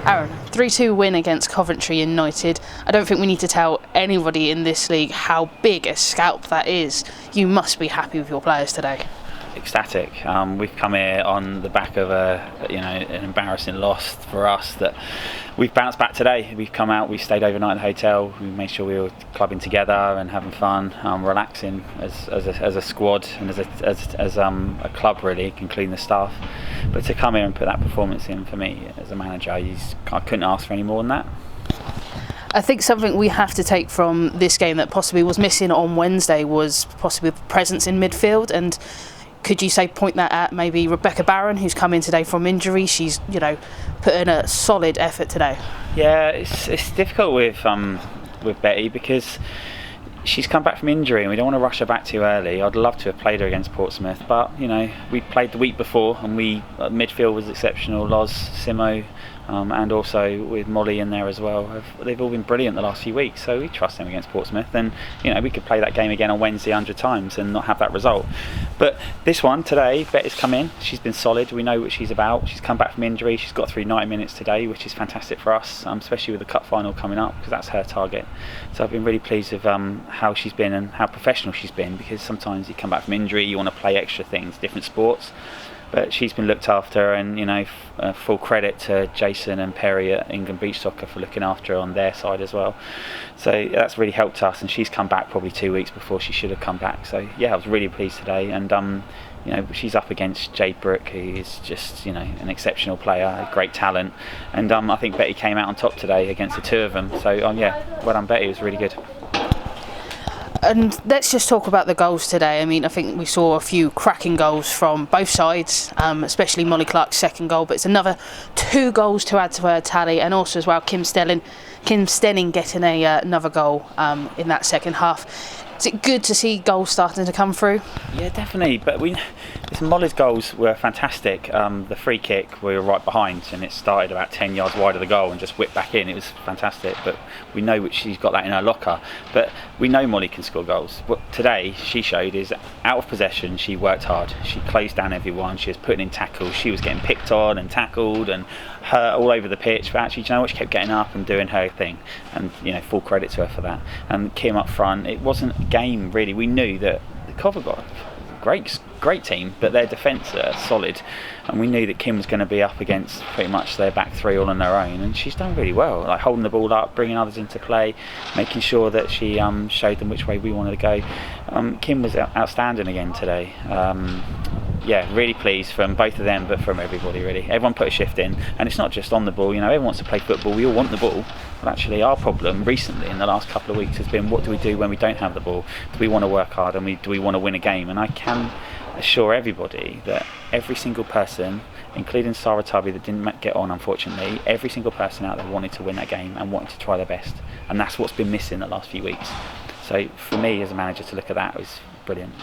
Aaron, 3-2 win against Coventry United. I don't think we need to tell anybody in this league how big a scalp that is. You must be happy with your players today. Ecstatic. We've come here on the back of an embarrassing loss for us that we've bounced back today. We've come out, we've stayed overnight at the hotel, we made sure we were clubbing together and having fun, relaxing as a squad and as a club really, including the staff. But to come here and put that performance in, for me as a manager, I couldn't ask for any more than that. I think something we have to take from this game that possibly was missing on Wednesday was possibly presence in midfield. And could you point that at maybe Rebecca Barron, who's come in today from injury? She's put in a solid effort today. Yeah, it's difficult with Betty because she's come back from injury and we don't want to rush her back too early. I'd love to have played her against Portsmouth, but we played the week before and midfield was exceptional. Loz, Simo, and also with Molly in there as well. They've all been brilliant the last few weeks, so we trust them against Portsmouth. And we could play that game again on Wednesday 100 times and not have that result. But this one today, Betty's come in. She's been solid. We know what she's about. She's come back from injury. She's got through 90 minutes today, which is fantastic for us, especially with the cup final coming up, because that's her target. So I've been really pleased with how she's been and how professional she's been, because sometimes you come back from injury, you want to play extra things, different sports. But she's been looked after, and full credit to Jason and Perry at England Beach Soccer for looking after her on their side as well. So that's really helped us, and she's come back probably 2 weeks before she should have come back. So yeah, I was really pleased today, and she's up against Jade Brooke, who is just an exceptional player, a great talent, and I think Betty came out on top today against the two of them. So well done Betty, it was really good. And let's just talk about the goals today. I think we saw a few cracking goals from both sides, especially Molly Clark's second goal, but it's another 2 goals to add to her tally, and also as well Kim Stenning getting another goal in that second half. Is it good to see goals starting to come through? Yeah, definitely. But Molly's goals were fantastic. The free kick, we were right behind, and it started about 10 yards wide of the goal and just whipped back in. It was fantastic. But we know she's got that in her locker. But we know Molly can score goals. What today she showed is out of possession, she worked hard. She closed down everyone. She was putting in tackles. She was getting picked on and tackled and hurt all over the pitch. But actually, she kept getting up and doing her thing. And full credit to her for that. And Kim up front, it wasn't a game really. We knew that the Coventry got a great team, but their defence are solid, and we knew that Kim was going to be up against pretty much their back three all on their own, and she's done really well, like holding the ball up, bringing others into play, making sure that she showed them which way we wanted to go. Kim was outstanding again today. Really pleased from both of them, but from everybody really. Everyone put a shift in, and it's not just on the ball. Everyone wants to play football. We all want the ball. But actually, our problem recently in the last couple of weeks has been, what do we do when we don't have the ball? Do we want to work hard, and do we want to win a game? And I can assure everybody that every single person, including Sarah Tubby that didn't get on unfortunately, every single person out there wanted to win that game and wanted to try their best, and that's what's been missing the last few weeks. So for me as a manager to look at that was brilliant.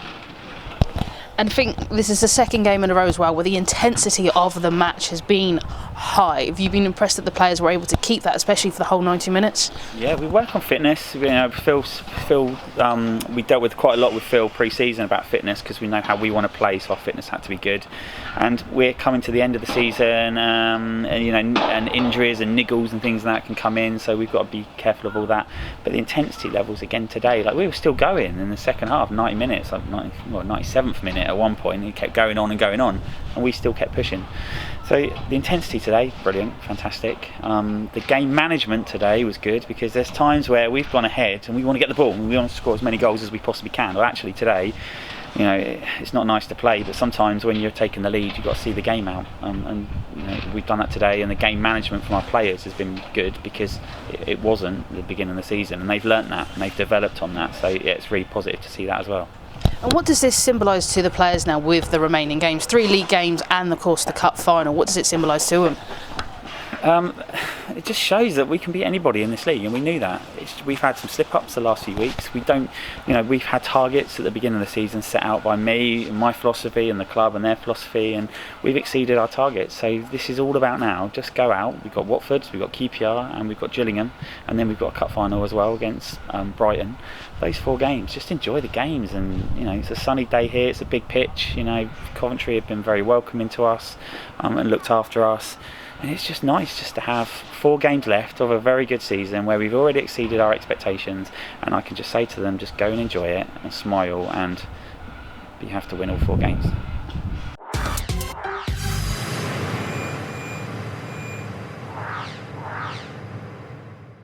And I think this is the second game in a row as well where the intensity of the match has been high. Have you been impressed that the players were able to keep that, especially for the whole 90 minutes? Yeah, we work on fitness. Phil, we dealt with quite a lot with Phil pre-season about fitness, because we know how we want to play, so our fitness had to be good. And we're coming to the end of the season, and injuries and niggles and things like that can come in, so we've got to be careful of all that. But the intensity levels again today, we were still going in the second half, 90 minutes, 97th minute at one point, it kept going on, and we still kept pushing. So the intensity today, brilliant, fantastic. The game management today was good, because there's times where we've gone ahead and we want to get the ball and we want to score as many goals as we possibly can. Well, actually today, it's not nice to play, but sometimes when you're taking the lead, you've got to see the game out. And we've done that today, and the game management from our players has been good, because it wasn't at the beginning of the season, and they've learnt that and they've developed on that. So yeah, it's really positive to see that as well. And what does this symbolise to the players now with the remaining games? 3 league games and, of course, the cup final. What does it symbolise to them? It just shows that we can beat anybody in this league, and we knew that. We've had some slip-ups the last few weeks. We've had targets at the beginning of the season set out by me, and my philosophy, and the club and their philosophy, and we've exceeded our targets. So this is all about now, just go out. We've got Watford, we've got QPR, and we've got Gillingham, and then we've got a cup final as well against Brighton. Those 4 games, just enjoy the games, and it's a sunny day here, it's a big pitch. Coventry have been very welcoming to us and looked after us. And it's just nice just to have 4 games left of a very good season where we've already exceeded our expectations, and I can just say to them, just go and enjoy it and smile, and you have to win all 4 games.